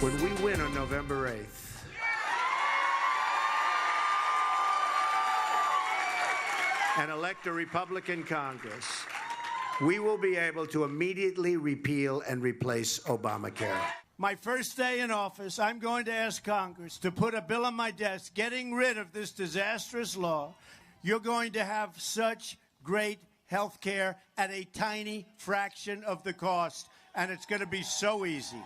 When we win on November 8th, and elect a Republican Congress, we will be able to immediately repeal and replace Obamacare. My first day in office, I'm going to ask Congress to put a bill on my desk getting rid of this disastrous law. You're going to have such great health care at a tiny fraction of the cost, and it's going to be so easy.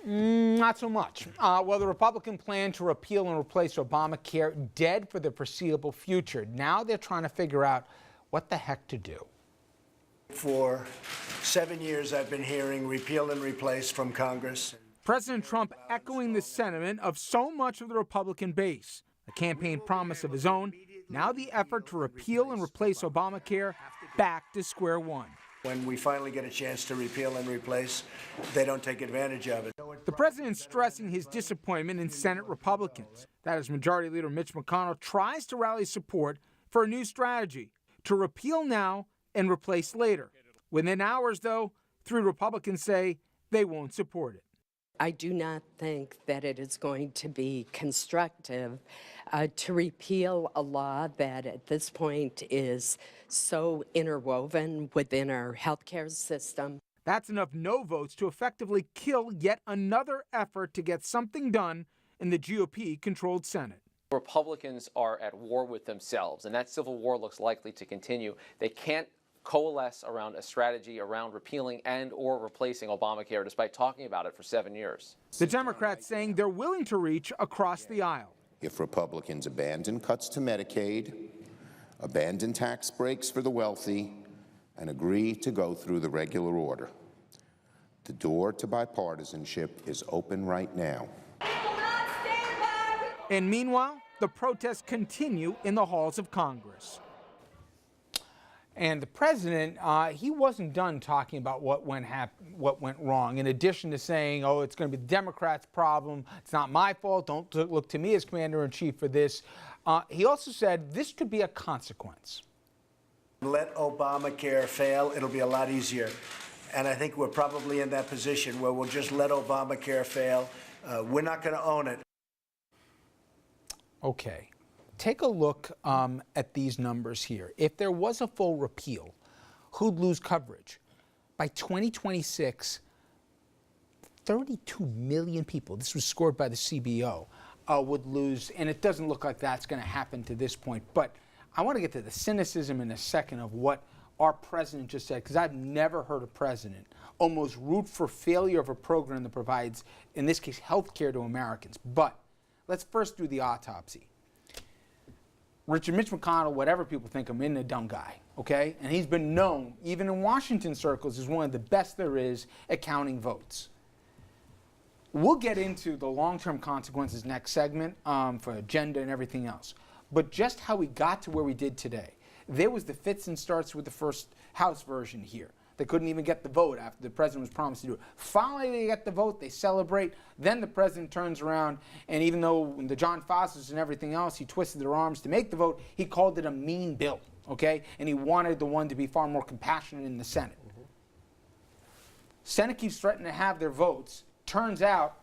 Not so much. Well, the Republican plan to repeal and replace Obamacare dead for the foreseeable future. Now they're trying to figure out what the heck to do. For 7 years, I've been hearing repeal and replace from Congress. President Trump echoing the sentiment of so much of the Republican base. A campaign promise of his own. Now the effort to repeal and replace Obamacare back to square one. When we finally get a chance to repeal and replace, they don't take advantage of it. The president stressing his disappointment in Senate Republicans. That as Majority Leader Mitch McConnell tries to rally support for a new strategy to repeal now and replace later. Within hours, though, 3 Republicans say they won't support it. I do not think that it is going to be constructive to repeal a law that at this point is so interwoven within our healthcare system. That's enough no votes to effectively kill yet another effort to get something done in the GOP-controlled Senate. Republicans are at war with themselves, and that civil war looks likely to continue. They can't coalesce around a strategy around repealing and or replacing Obamacare, despite talking about it for 7 years. The Democrats saying they're willing to reach across the aisle. If Republicans abandon cuts to Medicaid, abandon tax breaks for the wealthy, and agree to go through the regular order, the door to bipartisanship is open right now. And meanwhile, the protests continue in the halls of Congress. And the president, he wasn't done talking about what went wrong. In addition to saying, oh, it's going to be the Democrats' problem, it's not my fault, don't look to me as commander-in-chief for this. He also said this could be a consequence. Let Obamacare fail, it'll be a lot easier. And I think we're probably in that position where we'll just let Obamacare fail. We're not going to own it. Okay. Take a look at these numbers here. If there was a full repeal, who'd lose coverage? By 2026, 32 million people, this was scored by the CBO, would lose, and it doesn't look like that's going to happen to this point. But I want to get to the cynicism in a second of what our president just said, because I've never heard a president almost root for failure of a program that provides, in this case, health care to Americans. But let's first do the autopsy. Mitch McConnell, whatever people think of him, isn't a dumb guy, okay? And he's been known, even in Washington circles, as one of the best there is at counting votes. We'll get into the long-term consequences next segment for agenda and everything else. But just how we got to where we did today. There was the fits and starts with the first House version here. They couldn't even get the vote after the president was promised to do it. Finally, they get the vote, they celebrate. Then the president turns around, and even though the John Fosses and everything else, he twisted their arms to make the vote, he called it a mean bill, okay? And he wanted the one to be far more compassionate in the Senate. Senate keeps threatening to have their votes. Turns out,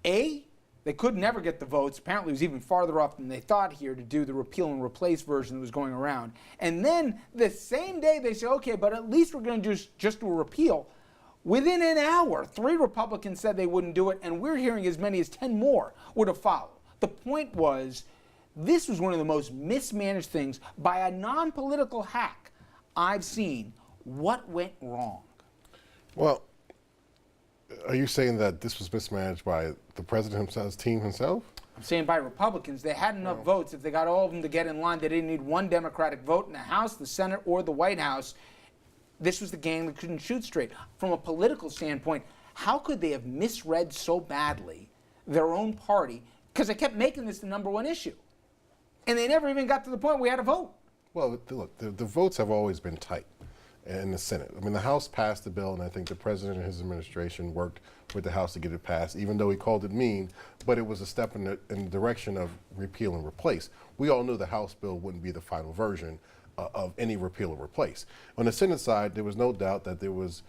A, they could never get the votes. Apparently, it was even farther off than they thought here to do the repeal and replace version that was going around. And then the same day they say, okay, but at least we're going to just do a repeal. Within an hour, 3 Republicans said they wouldn't do it, and we're hearing as many as 10 more would have followed. The point was, this was one of the most mismanaged things by a non-political hack I've seen. What went wrong? Well, are you saying that this was mismanaged by the president himself, his team himself? I'm saying by Republicans. They had enough votes. If they got all of them to get in line, they didn't need one Democratic vote in the House, the Senate, or the White House. This was the game that couldn't shoot straight. From a political standpoint, how could they have misread so badly their own party? Because they kept making this the #1 issue. And they never even got to the point we had a vote. Well, look, the votes have always been tight in the Senate. I mean, the House passed the bill, and I think the president and his administration worked with the House to get it passed, even though he called it mean, but it was a step in the direction of repeal and replace. We all knew the House bill wouldn't be the final version of any repeal or replace. On the Senate side, there was no doubt that there was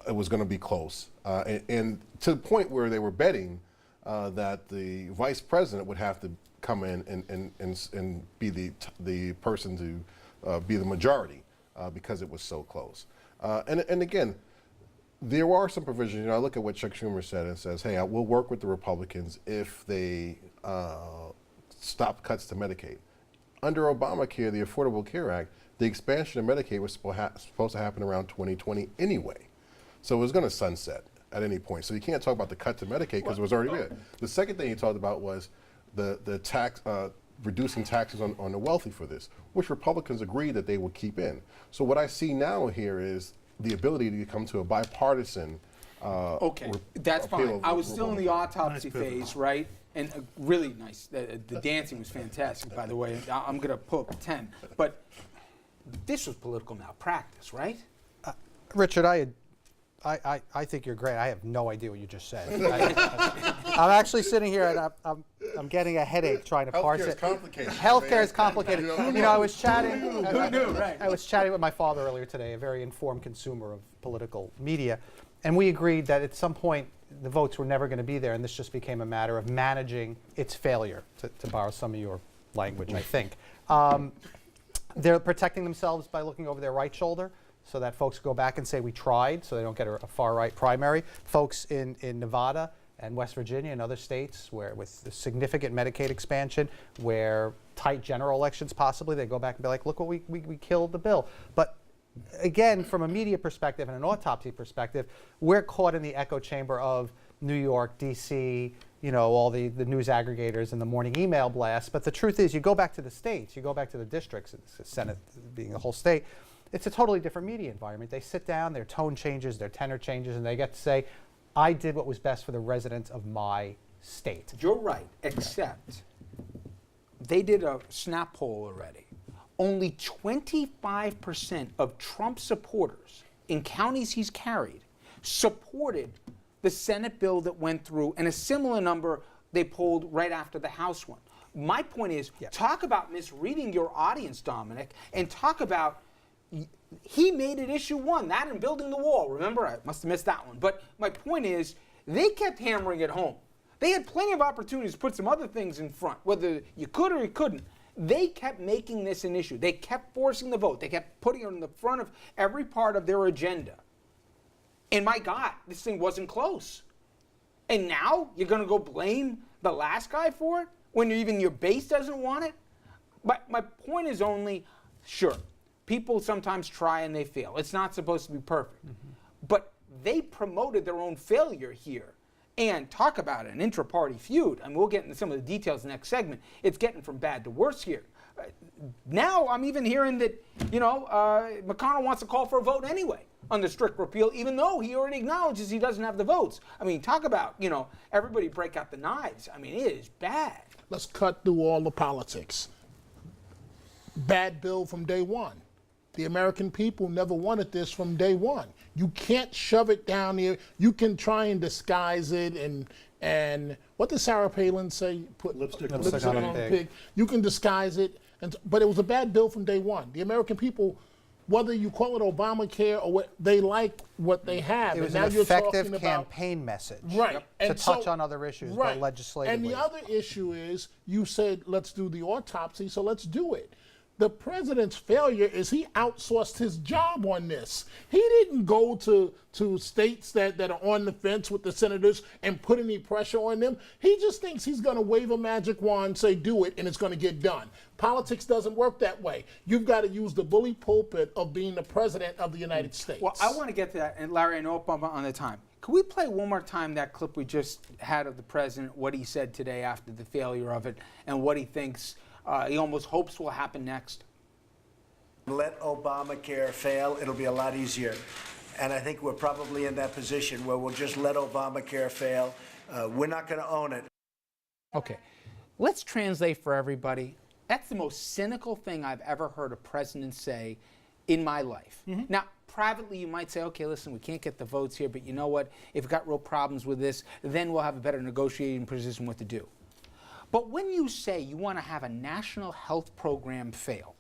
it was going to be close, and to the point where they were betting that the vice president would have to come in and be the person to be the majority because it was so close. And again, there are some provisions. I look at what Chuck Schumer said and says, "Hey, we'll work with the Republicans if they stop cuts to Medicaid." Under Obamacare, the Affordable Care Act, the expansion of Medicaid was supposed to happen around 2020 anyway. So it was going to sunset at any point. So you can't talk about the cut to Medicaid because it was already there. The second thing he talked about was the tax, reducing taxes on the wealthy for this, which Republicans agreed that they would keep in. So what I see now here is the ability to come to a bipartisan Okay, that's fine. I was still in the autopsy phase, right? And really nice. The dancing was fantastic, by the way. I'm going to pull up a 10. But this was political malpractice, right? Richard, I think you're great. I have no idea what you just said. I'm actually sitting here and I'm getting a headache trying to parse it. Healthcare is complicated. I was chatting. I was chatting with my father earlier today, a very informed consumer of political media, and we agreed that at some point the votes were never going to be there, and this just became a matter of managing its failure, to borrow some of your language, I think. They're protecting themselves by looking over their right shoulder, so that folks go back and say we tried, so they don't get a far-right primary. Folks in Nevada and West Virginia and other states where with the significant Medicaid expansion, where tight general elections possibly, they go back and be like, look what we killed the bill. But again, from a media perspective and an autopsy perspective, we're caught in the echo chamber of New York, D.C., all the news aggregators and the morning email blasts. But the truth is, you go back to the states, you go back to the districts, the Senate being the whole state, it's a totally different media environment. They sit down, their tone changes, their tenor changes, and they get to say, I did what was best for the residents of my state. You're right, except they did a snap poll already. Only 25% of Trump supporters in counties he's carried supported the Senate bill that went through, and a similar number they polled right after the House one. My point is, talk about misreading your audience, Dominic, and talk about he made it issue one, that and building the wall. Remember, I must have missed that one. But my point is, they kept hammering it home. They had plenty of opportunities to put some other things in front, whether you could or you couldn't. They kept making this an issue. They kept forcing the vote. They kept putting it in the front of every part of their agenda. And my God, this thing wasn't close. And now you're going to go blame the last guy for it when even your base doesn't want it? But my point is only, sure, people sometimes try and they fail. It's not supposed to be perfect. Mm-hmm. But they promoted their own failure here. And talk about an intra-party feud, and we'll get into some of the details in the next segment. It's getting from bad to worse here. Now I'm even hearing that, McConnell wants to call for a vote anyway on the strict repeal, even though he already acknowledges he doesn't have the votes. I mean, talk about, everybody break out the knives. I mean, it is bad. Let's cut through all the politics. Bad bill from day one. The American people never wanted this from day one. You can't shove it down here. You can try and disguise it and what did Sarah Palin say? Put lipstick on a pig. You can disguise it, but it was a bad bill from day one. The American people, whether you call it Obamacare or what, they like what they have. It was an effective campaign message. Right. To touch on other issues, but legislatively. And the other issue is, you said, let's do the autopsy, so let's do it. The president's failure is he outsourced his job on this. He didn't go to states that are on the fence with the senators and put any pressure on them. He just thinks he's going to wave a magic wand, say do it, and it's going to get done. Politics doesn't work that way. You've got to use the bully pulpit of being the president of the United States. Well, I want to get to that, and Larry, I know I'm on the time. Can we play one more time that clip we just had of the president, what he said today after the failure of it, and what he thinks he almost hopes will happen next? Let Obamacare fail, it'll be a lot easier. And I think we're probably in that position where we'll just let Obamacare fail. We're not going to own it. Okay, let's translate for everybody. That's the most cynical thing I've ever heard a president say in my life. Mm-hmm. Now, privately, you might say, okay, listen, we can't get the votes here, but you know what? If we've got real problems with this, then we'll have a better negotiating position what to do. But when you say you want to have a national health program fail,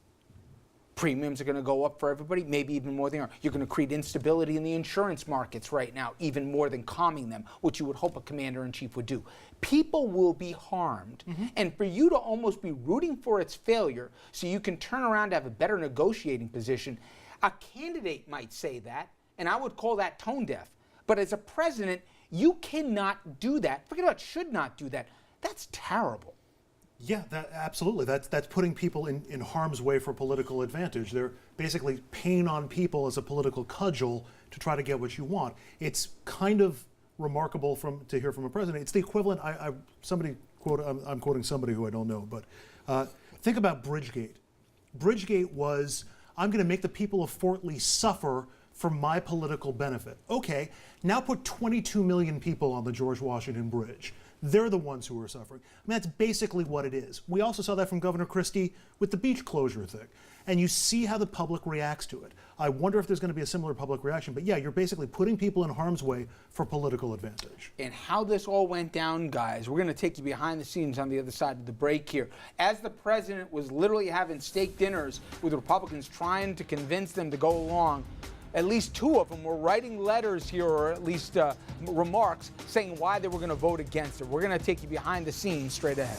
Premiums are going to go up for everybody, maybe even more than they are. You're going to create instability in the insurance markets right now, even more than calming them, which you would hope a commander-in-chief would do. People will be harmed. And for you to almost be rooting for its failure so you can turn around to have a better negotiating position, a candidate might say that, and I would call that tone deaf. But as a president, you cannot do that. Forget about should not do that. That's terrible. Yeah, absolutely. That's putting people in harm's way for political advantage. They're basically paying on people as a political cudgel to try to get what you want. It's kind of remarkable to hear from a president. It's the equivalent. I'm quoting somebody who I don't know, but think about Bridgegate. Bridgegate was, I'm going to make the people of Fort Lee suffer for my political benefit. Okay, now put 22 million people on the George Washington Bridge. They're the ones who are suffering. I mean, that's basically what it is. We also saw that from Governor Christie with the beach closure thing. And you see how the public reacts to it. I wonder if there's going to be a similar public reaction. But yeah, you're basically putting people in harm's way for political advantage. And how this all went down, guys, we're going to take you behind the scenes on the other side of the break here. As the president was literally having steak dinners with Republicans trying to convince them to go along, at least two of them were writing letters here, or at least remarks, saying why they were going to vote against it. We're going to take you behind the scenes straight ahead.